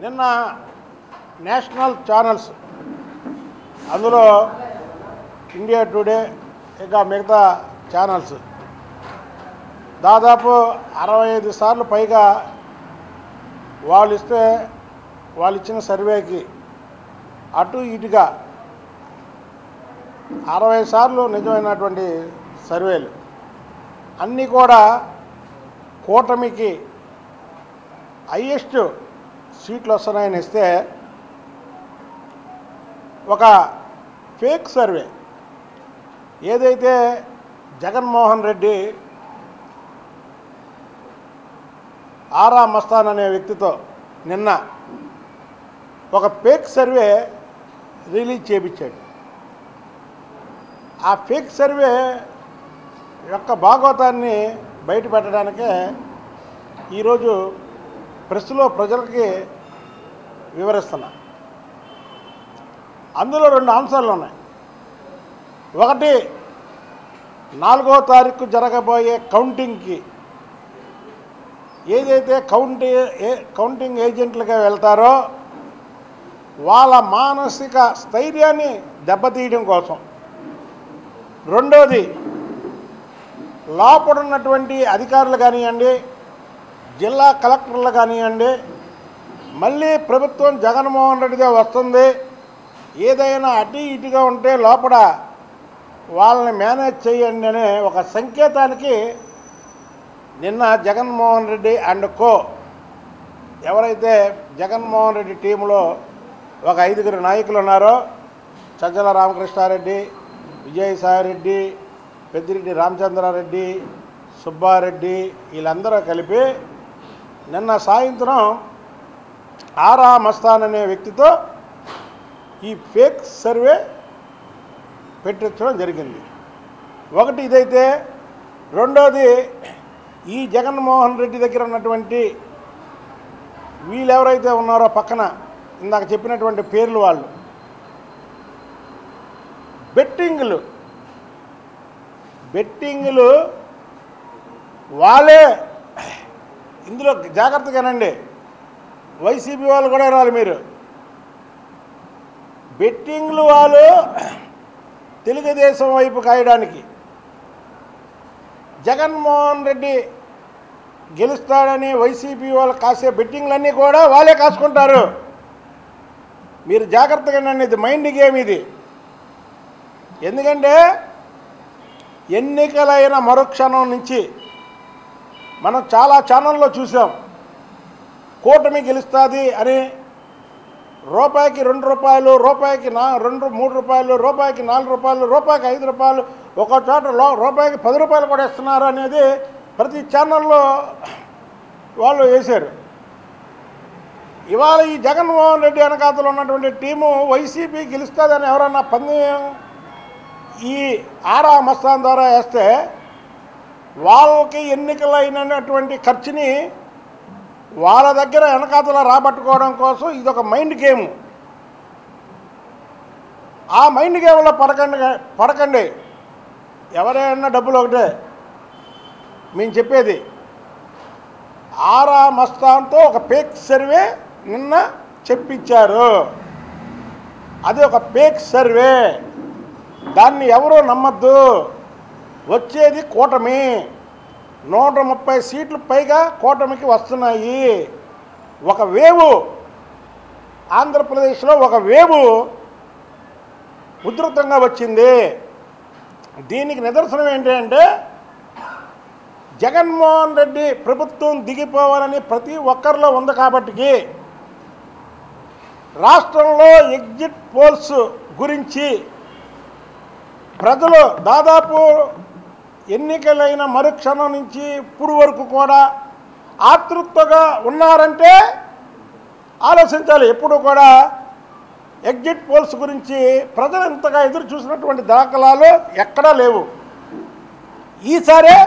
నిన్న national channels అందులో India today ఇంకా మిగతా ఛానల్స్ దాదాపు 65 సార్లు పైగా వాళ్ళు ఇచ్చిన సర్వేకి అటు ఇటుగా 60 సార్లు నిజమైనటువంటి సర్వేలు అన్నీ కూడా కూటమికి హైయెస్ట్ సీట్లు వస్తున్నాయని ఇస్తే ఒక ఫేక్ సర్వే ఏదైతే జగన్మోహన్ రెడ్డి ఆరా మస్తాన్ అనే వ్యక్తితో నిన్న ఒక ఫేక్ సర్వే రిలీజ్ చేయించాడు. ఆ ఫేక్ సర్వే యొక్క భాగవతాన్ని బయట పెట్టడానికే ఈరోజు ప్రెస్లో ప్రజలకి వివరిస్తున్నా. అందులో 2 అంశాలు ఉన్నాయి. ఒకటి 4వ తారీఖు జరగబోయే కౌంటింగ్కి ఏదైతే కౌంటింగ్ ఏజెంట్లుగా వెళ్తారో వాళ్ళ మానసిక స్థైర్యాన్ని దెబ్బతీయడం కోసం. రెండోది లోపడున్నటువంటి అధికారులు కానివ్వండి, జిల్లా కలెక్టర్లు కానివ్వండి, మళ్ళీ ప్రభుత్వం జగన్మోహన్ రెడ్డిదే వస్తుంది, ఏదైనా అటు ఇటుగా ఉంటే లోపల వాళ్ళని మేనేజ్ చేయండి అనే ఒక సంకేతానికి నిన్న జగన్మోహన్ రెడ్డి అండ్ కో ఎవరైతే జగన్మోహన్ రెడ్డి టీంలో ఒక 5గురు నాయకులు ఉన్నారో, సజ్జల రామకృష్ణారెడ్డి, విజయసాయిరెడ్డి, పెద్దిరెడ్డి రామచంద్రారెడ్డి, సుబ్బారెడ్డి, వీళ్ళందరూ కలిపి నిన్న సాయంత్రం ఆరా మస్తాన్ అనే వ్యక్తితో ఈ ఫేక్ సర్వే పెట్టించడం జరిగింది. ఒకటి ఇదైతే, రెండోది ఈ జగన్మోహన్ రెడ్డి దగ్గర ఉన్నటువంటి వీళ్ళు ఎవరైతే ఉన్నారో పక్కన ఇందాక చెప్పినటువంటి పేర్లు వాళ్ళు బెట్టింగులు వాళ్ళే. ఇందులో జాగ్రత్తగానండి, వైసీపీ వాళ్ళు కూడా రాలి. మీరు బెట్టింగ్లు వాళ్ళు తెలుగుదేశం వైపు కాయడానికి, జగన్మోహన్ రెడ్డి గెలుస్తాడని వైసీపీ వాళ్ళు కాసే బెట్టింగ్లన్నీ కూడా వాళ్ళే కాసుకుంటారు. మీరు జాగ్రత్తగానండి, ఇది మైండ్ గేమ్ ఇది. ఎందుకంటే ఎన్నికలైన మరుక్షణం నుంచి మనం చాలా ఛానల్లో చూసాం, కూటమి గెలుస్తుంది అని రూపాయికి 2 రూపాయలు, రూపాయికి 3 రూపాయలు, రూపాయికి 4 రూపాయలు, రూపాయికి 5 రూపాయలు, ఒక చోట రూపాయికి 10 రూపాయలు కూడా ఇస్తున్నారు అనేది ప్రతి ఛానల్లో వాళ్ళు వేశారు. ఇవాళ ఈ జగన్మోహన్ రెడ్డి వెనకాతలో ఉన్నటువంటి టీము వైసీపీ గెలుస్తుందని ఎవరన్నా పందెం ఈ ఆరా మస్తాన్ ద్వారా వేస్తే వాళ్ళకి ఎన్నికలైనటువంటి ఖర్చుని వాళ్ళ దగ్గర వెనకాతలో రాబట్టుకోవడం కోసం ఇదొక మైండ్ గేమ్. ఆ మైండ్ గేమ్లో పడకండి. ఎవరైనా డబ్బులు ఒకటే మేము చెప్పేది. ఆరా మస్తాన్తో ఒక ఫేక్ సర్వే నిన్న చెప్పించారు. అది ఒక ఫేక్ సర్వే, దాన్ని ఎవరూ నమ్మద్దు. వచ్చేది కూటమి, 130 సీట్లు పైగా కూటమికి వస్తున్నాయి. ఒక వేవు ఆంధ్రప్రదేశ్లో ఒక వేవు ఉధృతంగా వచ్చింది. దీనికి నిదర్శనం ఏంటంటే జగన్మోహన్ రెడ్డి ప్రభుత్వం దిగిపోవాలని ప్రతి ఒక్కరిలో ఉంది. కాబట్టి రాష్ట్రంలో ఎగ్జిట్ పోల్స్ గురించి ప్రజలు దాదాపు ఎన్నికలైన మరుక్షణం నుంచి ఇప్పుడు వరకు కూడా ఆతృతగా ఉన్నారంటే ఆలోచించాలి. ఎప్పుడు కూడా ఎగ్జిట్ పోల్స్ గురించి ప్రజలు ఇంతగా ఎదురు చూసినటువంటి దాఖలాలు ఎక్కడా లేవు. ఈసారే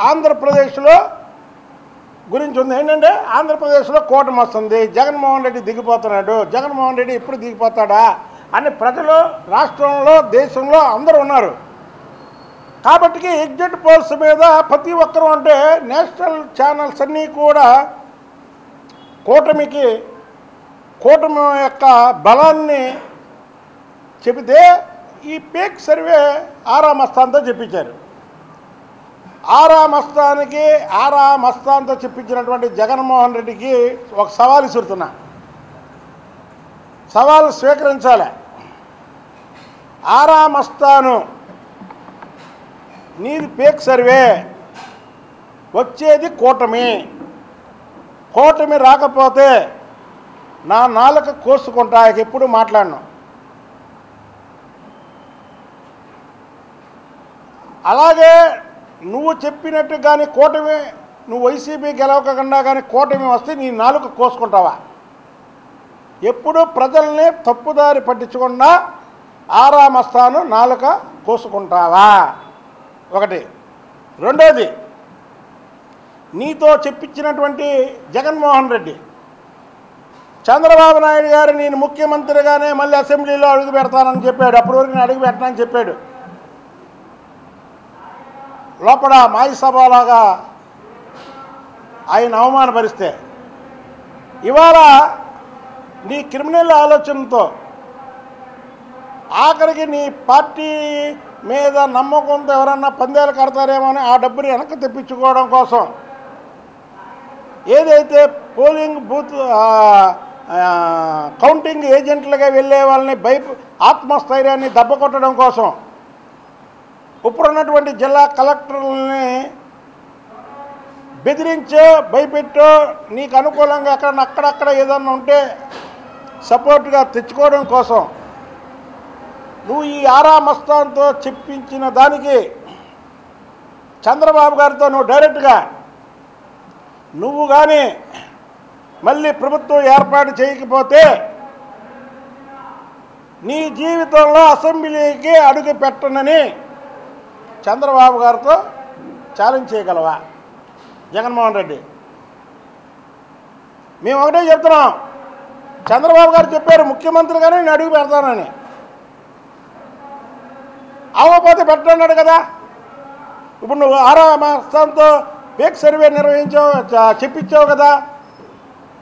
ఆంధ్రప్రదేశ్లో గురించి ఉంది. ఏంటంటే ఆంధ్రప్రదేశ్లో కూటమి వస్తుంది, జగన్మోహన్ రెడ్డి దిగిపోతున్నాడు, జగన్మోహన్ రెడ్డి ఎప్పుడు దిగిపోతాడా అని ప్రజలు రాష్ట్రంలో దేశంలో అందరూ ఉన్నారు. కాబట్టి ఎగ్జిట్ పోల్స్ మీద ప్రతి ఒక్కరూ అంటే నేషనల్ ఛానల్స్ అన్నీ కూడా కూటమికి కూటమి యొక్క బలాన్ని చెబితే ఈ పేక్ సర్వే ఆరా మస్తాన్తో చెప్పించారు. ఆరా మస్తాన్తో చెప్పించినటువంటి జగన్మోహన్ రెడ్డికి ఒక సవాల్ విసురుతున్నా. సవాల్ స్వీకరించాలి. ఆరా మస్తాను నీది పేక్ సర్వే, వచ్చేది కూటమి రాకపోతే నా నాలుక కోసుకుంటా, ఎప్పుడు మాట్లాడను. అలాగే నువ్వు చెప్పినట్టు కానీ నువ్వు వైసీపీ గెలవకుండా కానీ కూటమి వస్తే నీ నాలుక కోసుకుంటావా? ఎప్పుడు ప్రజల్ని తప్పుదారి పట్టించకుండా ఆరా మస్తాను నాలుక కోసుకుంటావా? ఒకటి. రెండోది, నీతో చెప్పించినటువంటి జగన్మోహన్ రెడ్డి చంద్రబాబు నాయుడు గారు నేను ముఖ్యమంత్రిగానే మళ్ళీ అసెంబ్లీలో అడుగు పెడతానని చెప్పాడు. అప్పటి వరకు నేను అడుగు పెట్టనని చెప్పాడు. లోపల మాయసభలాగా ఆయన అవమానపరిస్తే ఇవాళ నీ క్రిమినల్ ఆలోచనతో ఆఖరికి నీ పార్టీ మీద నమ్మకంతో ఎవరన్నా పందేలు కడతారేమో అని ఆ డబ్బుని వెనక్కి తెప్పించుకోవడం కోసం ఏదైతే పోలింగ్ బూత్ కౌంటింగ్ ఏజెంట్లుగా వెళ్ళే వాళ్ళని ఆత్మస్థైర్యాన్ని దెబ్బకొట్టడం కోసం ఇప్పుడున్నటువంటి జిల్లా కలెక్టర్లని బెదిరించో భయపెట్టో నీకు అనుకూలంగా అక్కడక్కడ ఏదన్నా ఉంటే సపోర్ట్గా తెచ్చుకోవడం కోసం నువ్వు ఈ ఆరా మస్తాన్తో చెప్పించిన దానికి చంద్రబాబు గారితో నువ్వు డైరెక్ట్గా నువ్వు కానీ మళ్ళీ ప్రభుత్వం ఏర్పాటు చేయకపోతే నీ జీవితంలో అసెంబ్లీకి అడుగు పెట్టనని చంద్రబాబు గారితో ఛాలెంజ్ చేయగలవా జగన్మోహన్ రెడ్డి? మేము ఒకటే చెప్తున్నాం, చంద్రబాబు గారు చెప్పారు ముఖ్యమంత్రిగానే నేను అడుగు పెడతానని. అవ్వకపోతే పెట్టన్నాడు కదా. ఇప్పుడు నువ్వు ఆరా మస్తాన్తో పేక్ సర్వే చెప్పించావు కదా.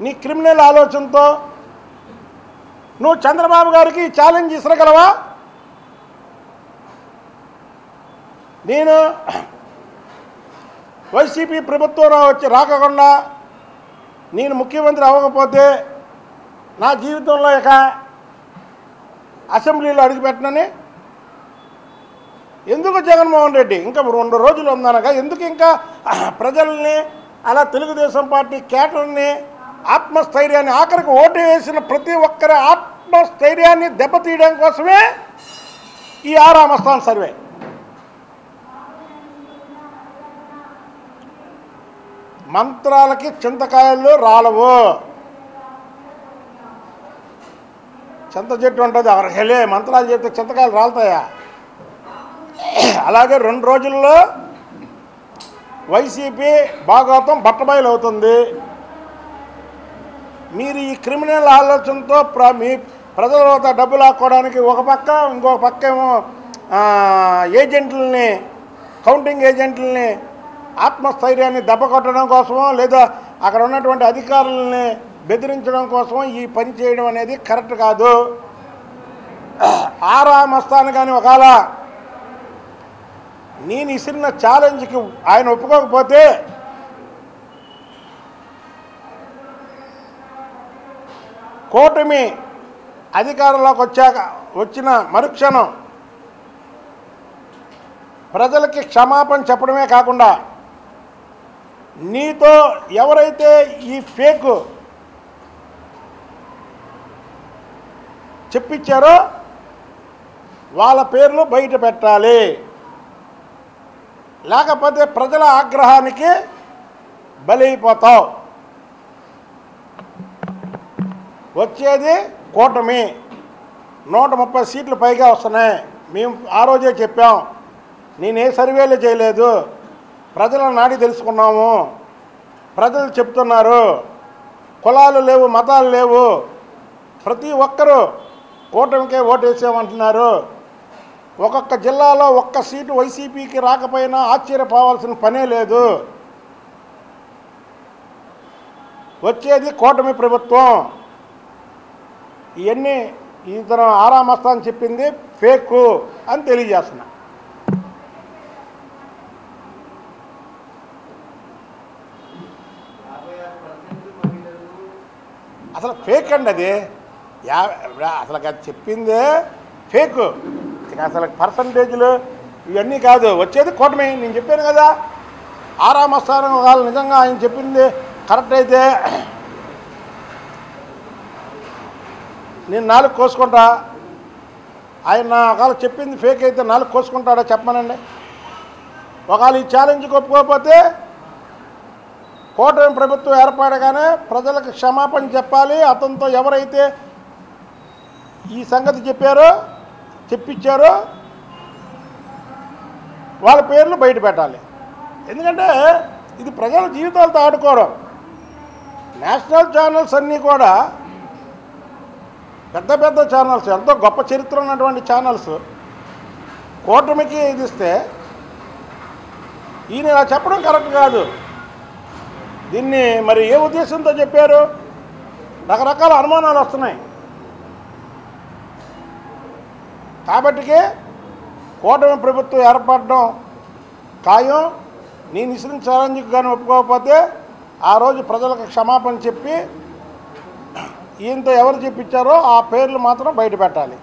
నీ క్రిమినల్ ఆలోచనతో నువ్వు చంద్రబాబు గారికి ఛాలెంజ్ ఇసరగలవా? నేను వైసీపీ ప్రభుత్వం రాకుండా నేను ముఖ్యమంత్రి అవ్వకపోతే నా జీవితంలో ఇక అసెంబ్లీలో అడుగుపెట్టనని ఎందుకు జగన్మోహన్ రెడ్డి ఇంకా 2 రోజులు ఉందనగా ఎందుకు ఇంకా ప్రజల్ని అలా తెలుగుదేశం పార్టీ కేటర్ని ఆత్మస్థైర్యాన్ని ఆఖరికి ఓటు వేసిన ప్రతి ఒక్కరి ఆత్మస్థైర్యాన్ని దెబ్బతీయడం కోసమే ఈ ఆరా మస్తాన్ సర్వే. మంత్రాలకి చింతకాయలు రాలవు. చింత చెట్టు ఉంటుంది ఎవరికి వెళ్ళే మంత్రాలు చెప్తే చింతకాయలు రాలుతాయా? అలాగే 2 రోజుల్లో వైసీపీ భాగవతం బట్టబయలు అవుతుంది. మీరు ఈ క్రిమినల్ ఆలోచనతో మీ ప్రజల వద్ద డబ్బు లాక్కోవడానికి ఒక పక్క ఇంకొక పక్క ఏమో ఏజెంట్లని కౌంటింగ్ ఏజెంట్లని ఆత్మస్థైర్యాన్ని దెబ్బకొట్టడం కోసమో లేదా అక్కడ ఉన్నటువంటి అధికారులని బెదిరించడం కోసమో ఈ పని చేయడం అనేది కరెక్ట్ కాదు. ఆరా మస్తాన్ కానీ ఒకవేళ నేను ఇసిన ఛాలెంజ్కి ఆయన ఒప్పుకోకపోతే కూటమి అధికారంలోకి వచ్చిన మరుక్షణం ప్రజలకి క్షమాపణ చెప్పడమే కాకుండా నీతో ఎవరైతే ఈ ఫేక్ చెప్పించారో వాళ్ళ పేర్లు బయట పెట్టాలి. లేకపోతే ప్రజల ఆగ్రహానికి బలైపోతావు. వచ్చేది కూటమి 130 సీట్లు పైగా వస్తున్నాయి. మేము ఆ రోజే చెప్పాం, నేనే సర్వేలు చేయలేదు, ప్రజల నాడి తెలుసుకున్నాము. ప్రజలు చెప్తున్నారు, కులాలు లేవు, మతాలు లేవు, ప్రతి ఒక్కరూ కూటమికే ఓటేసామంటున్నారు. ఒక్కొక్క జిల్లాలో ఒక్క సీటు వైసీపీకి రాకపోయినా ఆశ్చర్యపోవాల్సిన పనే లేదు. వచ్చేది కూటమి ప్రభుత్వం. ఇవన్నీ ఇతను ఆరా మస్తాన్ చెప్పింది ఫేక్ అని తెలియజేస్తున్నా. అసలు ఫేక్ అండి అది. అసలు అది చెప్పిందే ఫేక్. అసలు పర్సంటేజ్లు ఇవన్నీ కాదు, వచ్చేది కూటమి. నేను చెప్పాను కదా, ఆరా మస్తాన్ వాళ్ళు నిజంగా ఆయన చెప్పింది కరెక్ట్ అయితే నేను 4 కోసుకుంటా. ఆయన ఒకవేళ చెప్పింది ఫేక్ అయితే 4 కోసుకుంటాడా చెప్పమనండి. ఒకవేళ ఈ ఛాలెంజ్కి ఒప్పుకోకపోతే కూటమి ప్రభుత్వం ఏర్పడగానే ప్రజలకు క్షమాపణ చెప్పాలి. అతనితో ఎవరైతే ఈ సంగతి చెప్పించారో వాళ్ళ పేర్లు బయట పెట్టాలి. ఎందుకంటే ఇది ప్రజల జీవితాలతో ఆడుకోవడం. నేషనల్ ఛానల్స్ అన్నీ కూడా పెద్ద పెద్ద ఛానల్స్, ఎంతో గొప్ప చరిత్ర ఉన్నటువంటి ఛానల్స్ కూటమికి ఇది ఇస్తే ఈయన ఇలా చెప్పడం కరెక్ట్ కాదు. దీన్ని మరి ఏ ఉద్దేశంతో చెప్పారు? రకరకాల అనుమానాలు వస్తున్నాయి. కాబట్టికే కూటమి ప్రభుత్వం ఏర్పడడం ఖాయం. నేను ఇచ్చిన ఛాలెంజ్కి కానీ ఒప్పుకోకపోతే ఆ రోజు ప్రజలకు క్షమాపణ చెప్పి ఈయనతో ఎవరు చెప్పించారో ఆ పేర్లు మాత్రం బయట పెట్టాలి.